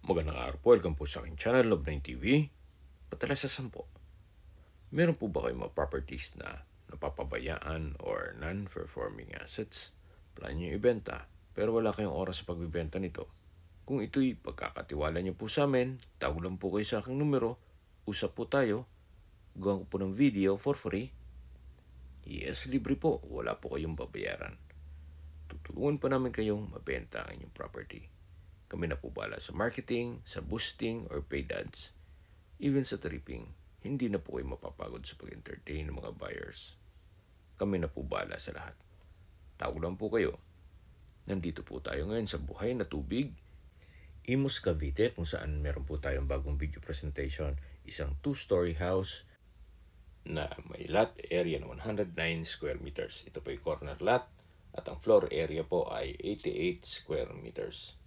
Magandang araw po, welcome po sa aking channel, Love9 TV. Patala sa 10. Meron po ba kayong mga properties na napapabayaan or non-performing assets? Plan nyo ibenta, pero wala kayong oras sa pagbibenta nito. Kung ito'y pagkakatiwala nyo po sa amin, tawag lang po kayo sa aking numero, usap po tayo, gawa ko po ng video for free. Yes, libre po, wala po kayong babayaran. Tutulungan pa namin kayong mabenta ang inyong property. Kami na po bala sa marketing, sa boosting, or paid ads. Even sa tripping, hindi na po kayo mapapagod sa pag-entertain ng mga buyers. Kami na po bala sa lahat. Tawag lang po kayo. Nandito po tayo ngayon sa Buhay na Tubig, Imus, Cavite, kung saan meron po tayong bagong video presentation. Isang 2-story house na may lot area na 109 square meters. Ito po ay corner lot at ang floor area po ay 88 square meters.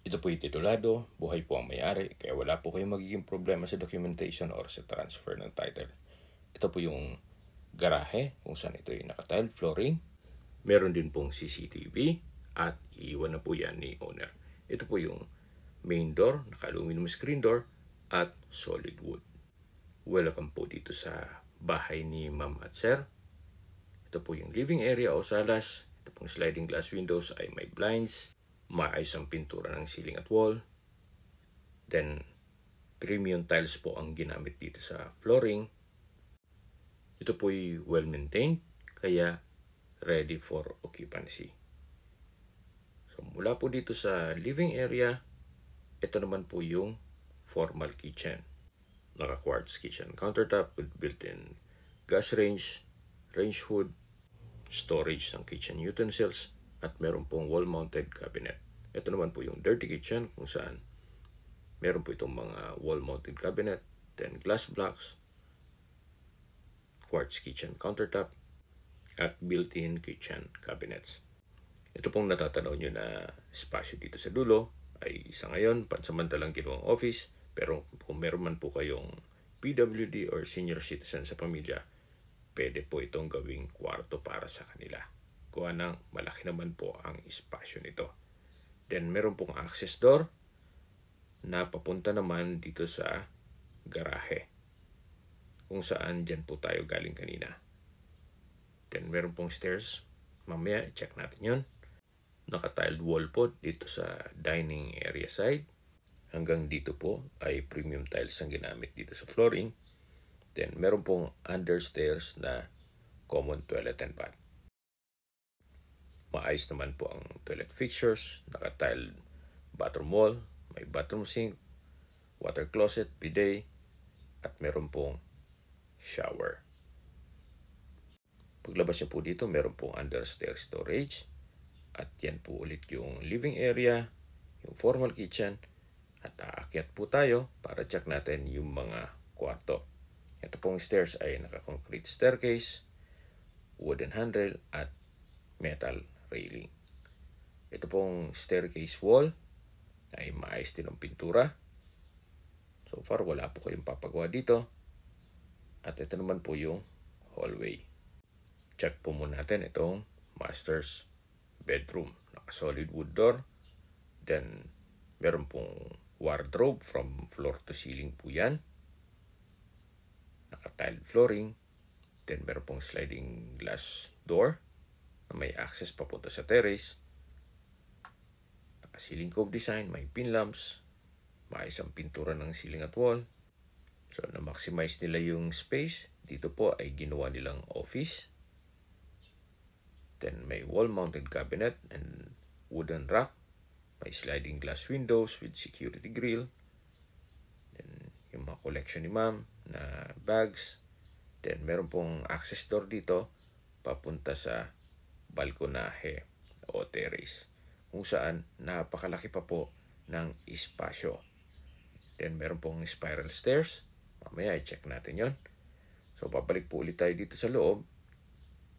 Ito po yung titulado, buhay po ang may-ari, kaya wala po kayong magiging problema sa documentation or sa transfer ng title. Ito po yung garahe, kung saan ito yung naka-tile flooring. Meron din pong CCTV at iiwan na po yan ni owner. Ito po yung main door, naka-aluminum screen door at solid wood. Welcome po dito sa bahay ni ma'am at sir. Ito po yung living area o salas. Ito pong sliding glass windows ay may blinds. Maayos ang pintura ng ceiling at wall. Then, premium tiles po ang ginamit dito sa flooring. Ito po ay well-maintained, kaya ready for occupancy. So, mula po dito sa living area, ito naman po yung formal kitchen. Naka-quartz kitchen countertop with built-in gas range, range hood, storage ng kitchen utensils, at meron pong wall-mounted cabinet. Ito naman po yung dirty kitchen kung saan meron po itong mga wall-mounted cabinet, then glass blocks, quartz kitchen countertop, at built-in kitchen cabinets. Ito pong natatanaw nyo na espasyo dito sa dulo ay isa ngayon pansamantalang ginawang office, pero kung meron man po kayong PWD or senior citizen sa pamilya, pwede po itong gawing kwarto para sa kanila. Kuha ng malaki naman po ang espasyo nito. Then meron pong access door na papunta naman dito sa garahe, kung saan dyan po tayo galing kanina. Then meron pong stairs, mamaya check natin yun. Naka-tiled wall po dito sa dining area side. Hanggang dito po ay premium tiles ang ginamit dito sa flooring. Then meron pong understairs na common toilet and bath. Maayos naman po ang toilet fixtures, naka-tiled bathroom wall, may bathroom sink, water closet, bidet, at meron pong shower. Paglabas niyo po dito, meron pong understairs storage, at yan po ulit yung living area, yung formal kitchen, at aakyat po tayo para check natin yung mga kwarto. Ito pong stairs ay naka-concrete staircase, wooden handrail, at metal railing. Ito pong staircase wall ay maayos din ang pintura. So far, wala po kayong papagawa dito. At ito naman po yung hallway. Check po muna natin itong master's bedroom. Naka-solid wood door. Then, meron pong wardrobe from floor to ceiling po yan. Naka-tiled flooring. Then, meron pong sliding glass door na may access papunta sa terrace. Naka-ceiling cove design, may pin lamps. Maayos ang pintura ng ceiling at wall. So, na-maximize nila yung space. Dito po ay ginawa nilang office. Then, may wall-mounted cabinet and wooden rack. May sliding glass windows with security grill. Then, yung mga collection ni ma'am na bags. Then, meron pong access door dito papunta sa balkonahe o terrace, kung saan napakalaki pa po ng espasyo. Then, meron pong spiral stairs. Mamaya, i-check natin yon. So, babalik po ulit tayo dito sa loob.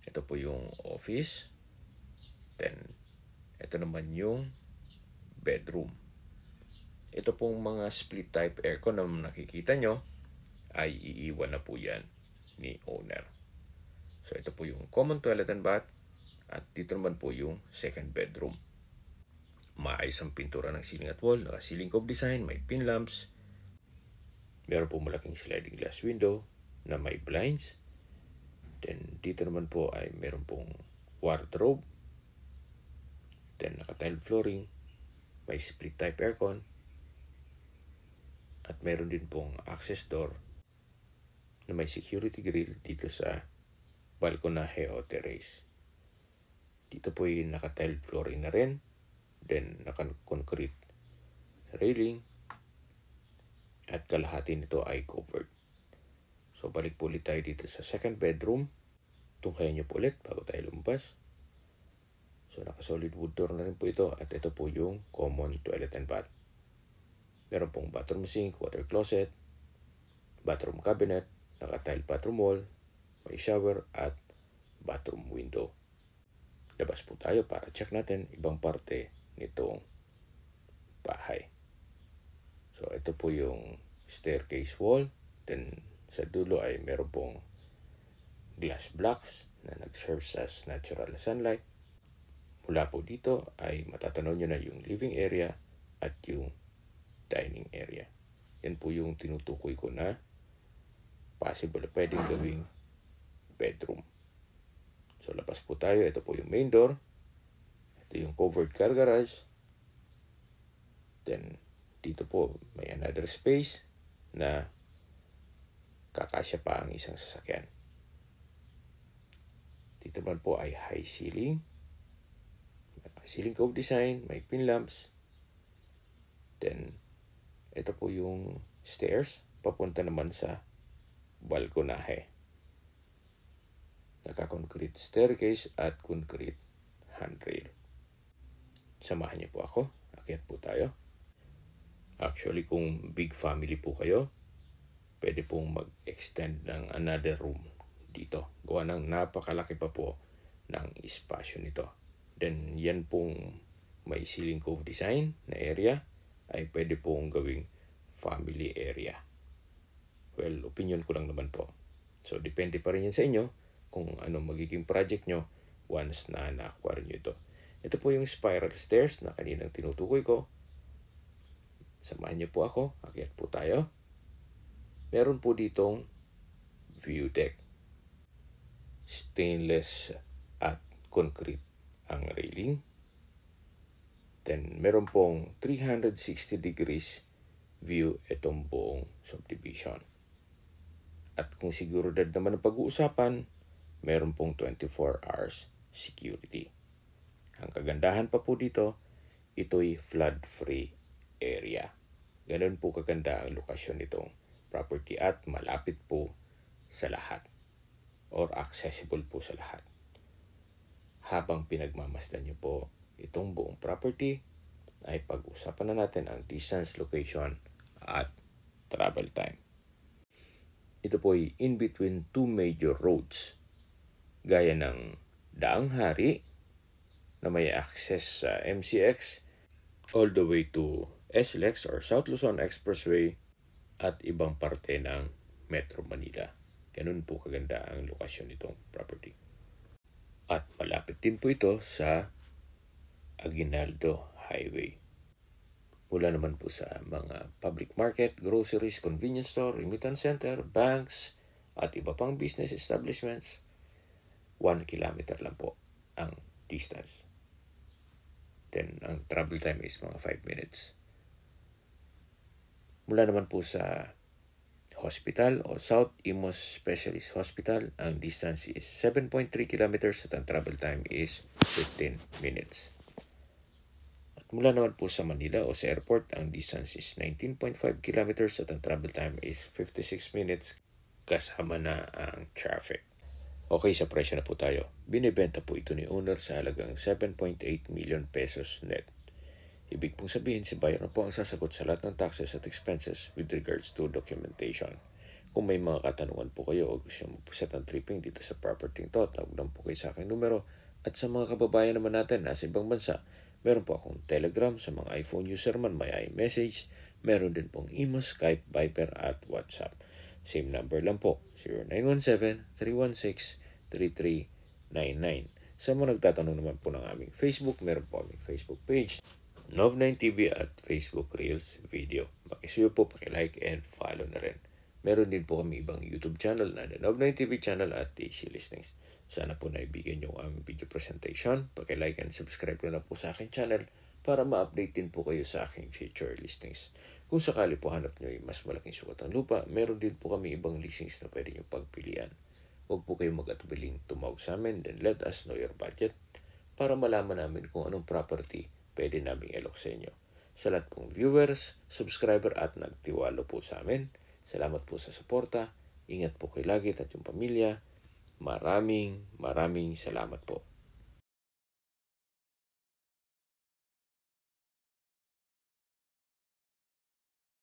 Ito po yung office. Then, ito naman yung bedroom. Ito pong mga split type aircon na nakikita nyo ay iiwan na po yan ni owner. So, ito po yung common toilet and bath. At dito naman po yung second bedroom. Maayos ang pintura ng ceiling at wall, naka-ceiling cove design, may pin lamps. Meron po malaking sliding glass window na may blinds. Then dito naman po ay meron pong wardrobe. Then naka-tile flooring, may split type aircon. At meron din pong access door na may security grill dito sa balkonahe o terrace. Dito po yung naka-tile flooring na rin. Then naka-concrete railing. At kalahati nito ay covered. So balik po ulit tayo dito sa second bedroom. Tunghayan nyo po ulit bago tayo lumabas. So naka-solid wood door na rin po ito. At ito po yung common toilet and bath. Meron pong bathroom sink, water closet, bathroom cabinet, naka-tile bathroom wall, may shower at bathroom window. Labas po tayo para check natin ibang parte nitong bahay. So ito po yung staircase wall. Then sa dulo ay meron pong glass blocks na nag-serves as natural sunlight. Mula po dito ay matatanaw nyo na yung living area at yung dining area. Yan po yung tinutukoy ko na possible na pwedeng gawing bedroom. So labas po tayo. Ito po yung main door. Ito yung covered car garage. Then dito po may another space na kakasya pa ang isang sasakyan. Dito man po ay high ceiling. Ceiling cove design, may pin lamps. Then ito po yung stairs papunta naman sa balkonahe. Naka-concrete staircase at concrete handrail. Samahan niyo po ako. Akyat po tayo. Actually, kung big family po kayo, pwede pong mag-extend ng another room dito. Gawa ng napakalaki pa po ng espasyo nito. Then, yan pong may ceiling cove design na area ay pwede pong gawing family area. Well, opinion ko lang naman po. So, depende pa rin yan sa inyo kung ano magiging project nyo once na na-acquire nyo ito. Ito po yung spiral stairs na kaninang tinutukoy ko. Samahan niyo po ako. Akyat po tayo. Meron po ditong view deck. Stainless at concrete ang railing. Then, meron pong 360 degrees view itong buong subdivision. At kung seguridad naman ang pag-uusapan, meron pong 24 hours security. Ang kagandahan pa po dito, ito'y flood-free area. Ganun po kaganda ang lokasyon nitong property at malapit po sa lahat or accessible po sa lahat. Habang pinagmamasdan nyo po itong buong property, ay pag-usapan na natin ang distance, location at travel time. Ito po ay in between two major roads gaya ng Daang Hari na may access sa MCX all the way to SLEX or South Luzon Expressway at ibang parte ng Metro Manila. Ganun po kaganda ang lokasyon nitong property. At malapit din po ito sa Aguinaldo Highway. Mula naman po sa mga public market, groceries, convenience store, remittance center, banks, at iba pang business establishments, 1 kilometer lang po ang distance. Then, ang travel time is mga 5 minutes. Mula naman po sa hospital o South Imos Specialist Hospital, ang distance is 7.3 kilometers at ang travel time is 15 minutes. At mula naman po sa Manila o sa airport, ang distance is 19.5 kilometers at ang travel time is 56 minutes kasama na ang traffic. Okay, sa presyo na po tayo. Binibenta po ito ni owner sa halagang 7.8 million pesos net. Ibig pong sabihin, si buyer na po ang sasagot sa lahat ng taxes at expenses with regards to documentation. Kung may mga katanungan po kayo o gusto nyo mag-set ng tripping dito sa property ito, tawag lang po kayo sa aking numero. At sa mga kababayan naman natin nasa ibang bansa, meron po akong Telegram sa mga iPhone user man, may iMessage. Meron din pong email, Skype, Viber at WhatsApp. Same number lang po, 0917-316-3399. Sa mga nagtatanong naman po ng aming Facebook, meron po aming Facebook page Nov9TV at Facebook Reels video. Makisuyo po, like and follow na rin. Meron din po kami ibang YouTube channel na The Nov9TV channel at TC Listings. Sana po naibigyan nyo ang aming video presentation. Like and subscribe na po sa aking channel para ma-update din po kayo sa aking future listings. Kung sakali po hanap nyo ay mas malaking sukat ng lupa, meron din po kami ibang listings na pwede nyo pagpilian. Huwag po kayo mag-atubiling tumawag sa amin, then let us know your budget para malaman namin kung anong property pwede namin ilok sa inyo. Sa lahat pong viewers, subscriber at nagtiwalo po sa amin, salamat po sa suporta. Ingat po kayo lagi at yung pamilya. Maraming salamat po.